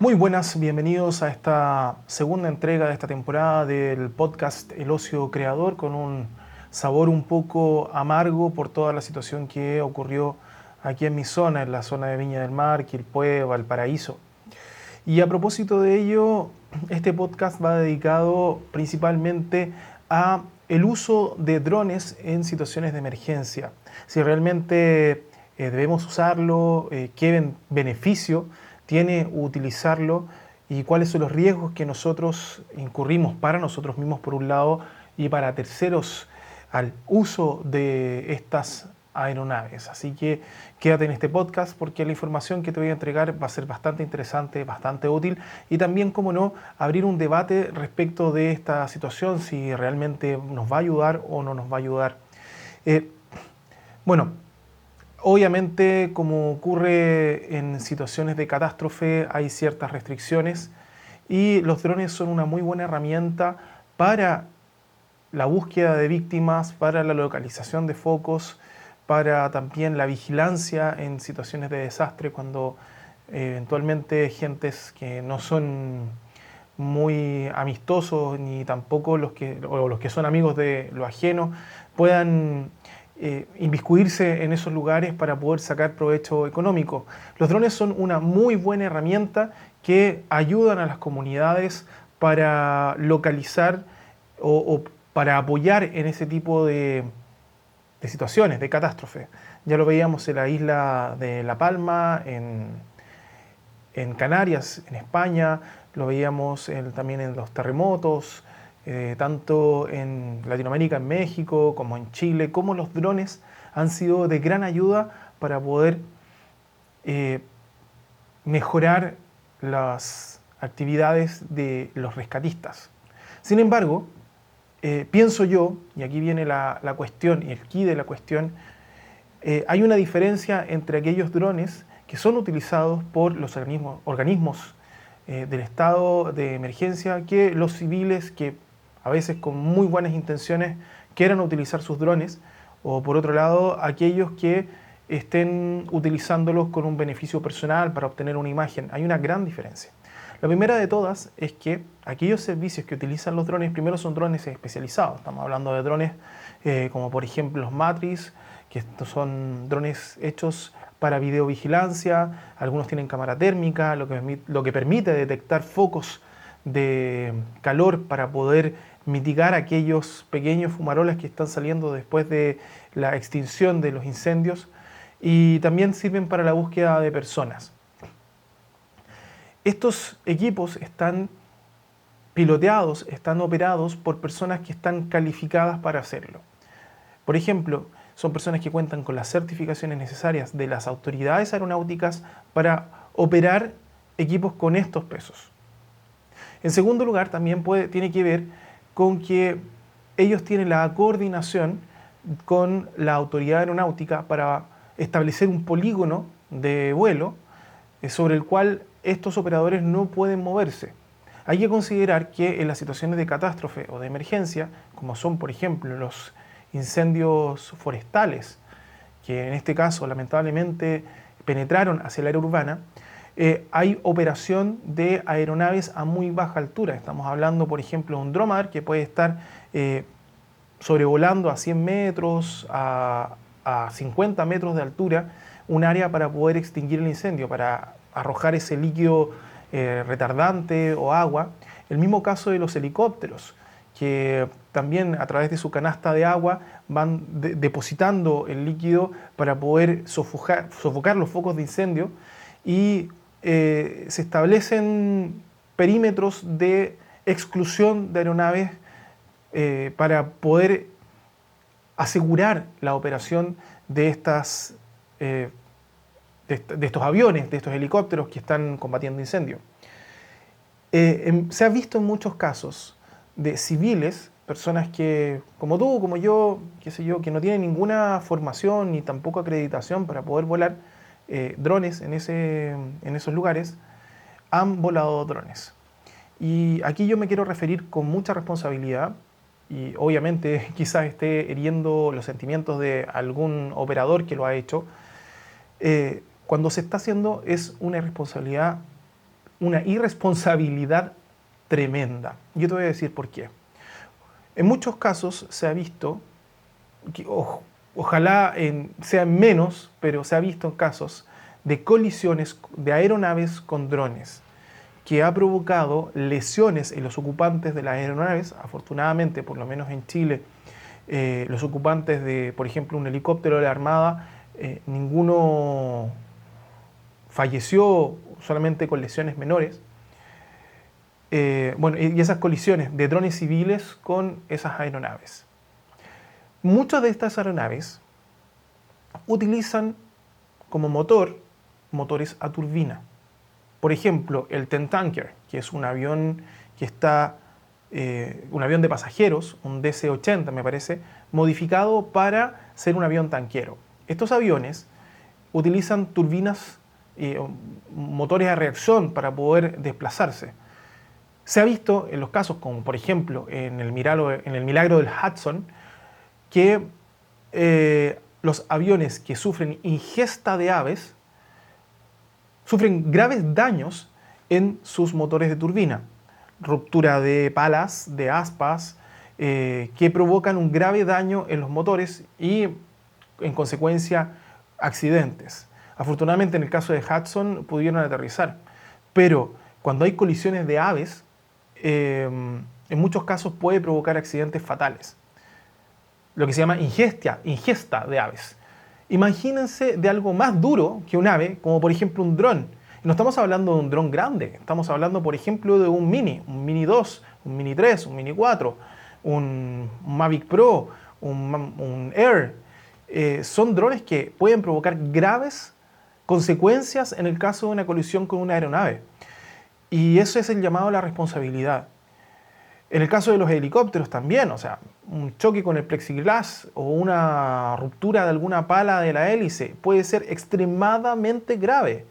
Muy buenas, bienvenidos a esta segunda entrega de esta temporada del podcast El Ocio Creador, con un sabor un poco amargo por toda la situación que ocurrió aquí en mi zona, en la zona de Viña del Mar, Quilpué, Valparaíso. Y a propósito de ello, este podcast va dedicado principalmente a el uso de drones en situaciones de emergencia. Si realmente debemos usarlo, qué beneficio tiene utilizarlo y cuáles son los riesgos que nosotros incurrimos para nosotros mismos por un lado y para terceros al uso de estas aeronaves. Así que quédate en este podcast porque la información que te voy a entregar va a ser bastante interesante, bastante útil y también, como no, abrir un debate respecto de esta situación, si realmente nos va a ayudar o no nos va a ayudar. Eh, bueno, Obviamente, como ocurre en situaciones de catástrofe, hay ciertas restricciones y los drones son una muy buena herramienta para la búsqueda de víctimas, para la localización de focos, para también la vigilancia en situaciones de desastre cuando eventualmente gentes que no son muy amistosos ni tampoco los que son amigos de lo ajeno puedan inmiscuirse en esos lugares para poder sacar provecho económico. Los drones son una muy buena herramienta que ayudan a las comunidades para localizar o para apoyar en ese tipo de situaciones, de catástrofe. Ya lo veíamos en la isla de La Palma, en Canarias, en España, lo veíamos también en los terremotos, tanto en Latinoamérica, en México, como en Chile, como los drones han sido de gran ayuda para poder eh, mejorar las actividades de los rescatistas. Sin embargo, pienso yo, y aquí viene la cuestión y el quid de la cuestión, hay una diferencia entre aquellos drones que son utilizados por los organismos del estado de emergencia que los civiles que a veces con muy buenas intenciones quieran utilizar sus drones, o por otro lado aquellos que estén utilizándolos con un beneficio personal para obtener una imagen. Hay una gran diferencia. La primera de todas es que aquellos servicios que utilizan los drones, primero son drones especializados. Estamos hablando de drones como por ejemplo los Matrix, que estos son drones hechos para videovigilancia. Algunos tienen cámara térmica, lo que permite detectar focos de calor para poder mitigar aquellos pequeños fumaroles que están saliendo después de la extinción de los incendios, y también sirven para la búsqueda de personas. Estos equipos están piloteados, están operados por personas que están calificadas para hacerlo. Por ejemplo, son personas que cuentan con las certificaciones necesarias de las autoridades aeronáuticas para operar equipos con estos pesos. En segundo lugar, también tiene que ver con que ellos tienen la coordinación con la autoridad aeronáutica para establecer un polígono de vuelo sobre el cual estos operadores no pueden moverse. Hay que considerar que en las situaciones de catástrofe o de emergencia, como son por ejemplo los incendios forestales, que en este caso lamentablemente penetraron hacia el área urbana, hay operación de aeronaves a muy baja altura. Estamos hablando, por ejemplo, de un dromar que puede estar sobrevolando a 100 metros, a 50 metros de altura, un área para poder extinguir el incendio, para arrojar ese líquido retardante o agua. El mismo caso de los helicópteros, que también a través de su canasta de agua van depositando el líquido para poder sofocar los focos de incendio, y se establecen perímetros de exclusión de aeronaves para poder asegurar la operación de estos aviones, de estos helicópteros que están combatiendo incendios. Se ha visto en muchos casos de civiles, personas que, como tú, como yo, qué sé yo, que no tienen ninguna formación ni tampoco acreditación para poder volar drones en esos lugares, han volado drones. Y aquí yo me quiero referir con mucha responsabilidad, y obviamente quizás esté hiriendo los sentimientos de algún operador que lo ha hecho. Cuando se está haciendo es una irresponsabilidad una irresponsabilidad tremenda. Yo te voy a decir por qué. En muchos casos se ha visto, que, ojalá sean menos, pero se ha visto en casos de colisiones de aeronaves con drones, que ha provocado lesiones en los ocupantes de las aeronaves. Afortunadamente, por lo menos en Chile, los ocupantes de, por ejemplo, un helicóptero de la Armada, ninguno falleció, solamente con lesiones menores. Bueno, y esas colisiones de drones civiles con esas aeronaves. Muchas de estas aeronaves utilizan como motor motores a turbina. Por ejemplo, el Tentanker, que es un avión que está, un avión de pasajeros, un DC-80 me parece, modificado para ser un avión tanquero. Estos aviones utilizan turbinas, motores a reacción para poder desplazarse. Se ha visto en los casos como por ejemplo en el milagro del Hudson, que los aviones que sufren ingesta de aves sufren graves daños en sus motores de turbina, ruptura de palas, de aspas, que provocan un grave daño en los motores y en consecuencia accidentes. Afortunadamente en el caso de Hudson pudieron aterrizar, pero cuando hay colisiones de aves, en muchos casos puede provocar accidentes fatales, lo que se llama ingesta de aves. Imagínense de algo más duro que un ave, como por ejemplo un dron. No estamos hablando de un dron grande, estamos hablando por ejemplo de un Mini 2, un Mini 3, un Mini 4, un Mavic Pro, un Air. Son drones que pueden provocar graves consecuencias en el caso de una colisión con una aeronave. Y eso es el llamado a la responsabilidad. En el caso de los helicópteros también, o sea, un choque con el plexiglas o una ruptura de alguna pala de la hélice puede ser extremadamente grave,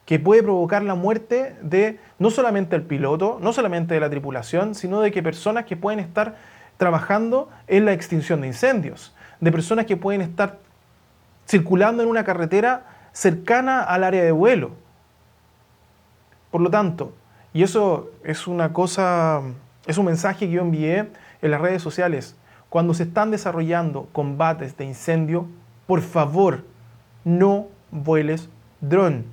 que puede provocar la muerte de no solamente el piloto, no solamente de la tripulación, sino de que personas que pueden estar trabajando en la extinción de incendios, de personas que pueden estar circulando en una carretera cercana al área de vuelo. Por lo tanto, y eso es una cosa, es un mensaje que yo envié en las redes sociales, cuando se están desarrollando combates de incendio, por favor, no vueles dron.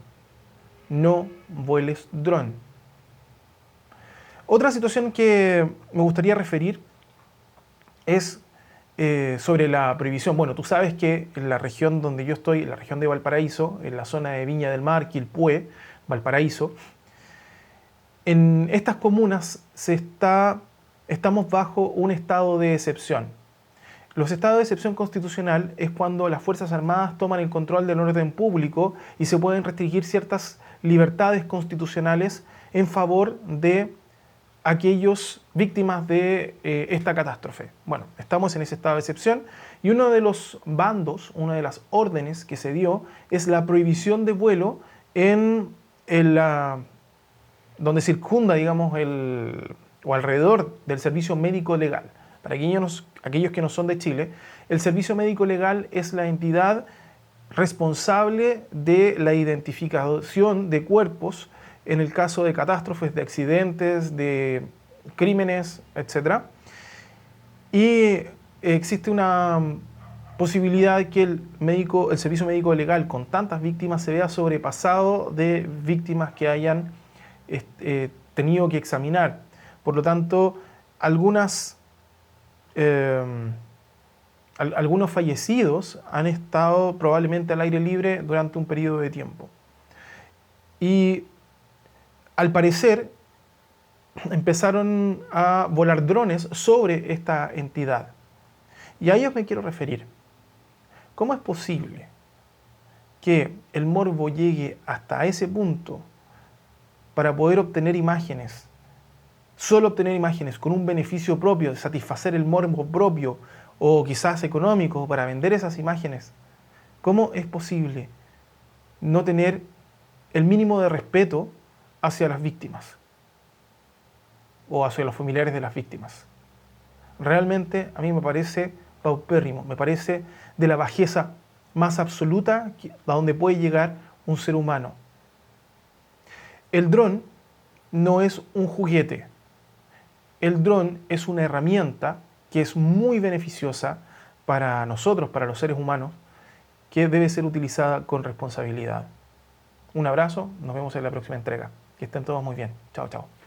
No vueles dron. Otra situación que me gustaría referir es sobre la prohibición. Bueno, tú sabes que en la región donde yo estoy, en la región de Valparaíso, en la zona de Viña del Mar, Quilpué, Valparaíso, en estas comunas estamos bajo un estado de excepción. Los estados de excepción constitucional es cuando las Fuerzas Armadas toman el control del orden público y se pueden restringir ciertas libertades constitucionales en favor de aquellos víctimas de esta catástrofe. Bueno, estamos en ese estado de excepción y uno de los bandos, una de las órdenes que se dio es la prohibición de vuelo donde circunda, digamos, o alrededor del servicio médico legal. Para aquellos que no son de Chile, el servicio médico legal es la entidad responsable de la identificación de cuerpos en el caso de catástrofes, de accidentes, de crímenes, etc. Y existe una posibilidad de que el servicio médico legal con tantas víctimas se vea sobrepasado de víctimas que hayan tenido que examinar. Por lo tanto, algunos fallecidos han estado probablemente al aire libre durante un periodo de tiempo. Y al parecer empezaron a volar drones sobre esta entidad. Y a ellos me quiero referir. ¿Cómo es posible que el morbo llegue hasta ese punto para poder obtener imágenes, solo obtener imágenes con un beneficio propio, de satisfacer el morbo propio o quizás económico para vender esas imágenes? ¿Cómo es posible no tener el mínimo de respeto hacia las víctimas o hacia los familiares de las víctimas? Realmente a mí me parece paupérrimo, me parece de la bajeza más absoluta a donde puede llegar un ser humano. El dron no es un juguete. El dron es una herramienta que es muy beneficiosa para nosotros, para los seres humanos, que debe ser utilizada con responsabilidad. Un abrazo, nos vemos en la próxima entrega. Que estén todos muy bien. Chao, chao.